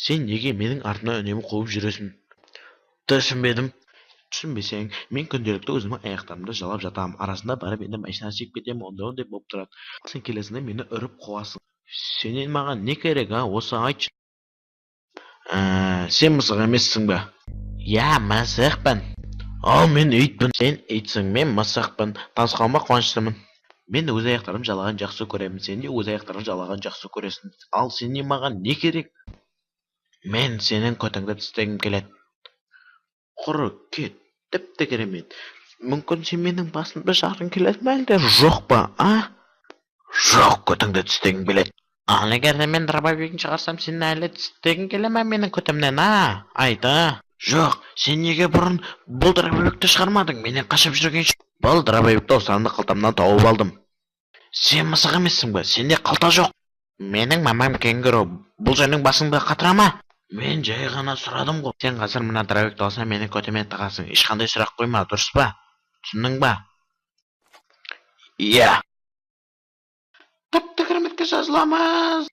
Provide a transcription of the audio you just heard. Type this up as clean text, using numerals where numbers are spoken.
Сен неге менің артымнан үнемі қуып жүресің? Түсінбедім. Түсінбесең, мен күнделікті өзімнің аяқтарымды жалап жатамын. Арасында барып енді машина сүйіп кетемін, ондай деп болып тұрады. Сен келесінде мені үріп қуасың. Сенен маған не керек, осы айтшы. Сен мысық емессің бе? Я, мысықпын. Ал мен итпін. Сен итсің, мен мысықпын. Танысқаныма қуаныштымын. Мен өз аяқтарым жалаған жақсы көремін. Сен де өз аяқтарың жалаған жақсы көресің. Ал сенен маған не керек? Мен сенің көтіңді тістегім келеді. Құры кет, тіпті керемет. Мүмкін сен менің басымды жарғың келеді ме әлде жоқ па, Жоқ, көтіңді тістегім келеді. Ал егер де мен дробовигін шығарсам, сен әлі тістегің келе ме менің көтімнен, Айта. Жоқ, сен неге бұрын бұл дробовикті шығармадың? Менен қашып жүрген бұл дробовикті осанды қалтамнан тауып алдым. Сен мысық емессің бе? Сенде қалта жоқ. Менің мамам кенгуру. Бұл сенің басыңды қатыра ма? Мен жай ғана сұрадым ғой. Сен қазір мына дробовикті алсаң менің көтіме тығасың. Ешқандай сұрақ қойма, дұрыс па? Түсіндің ба? Иә. Тіпті кереметке жазыламыз.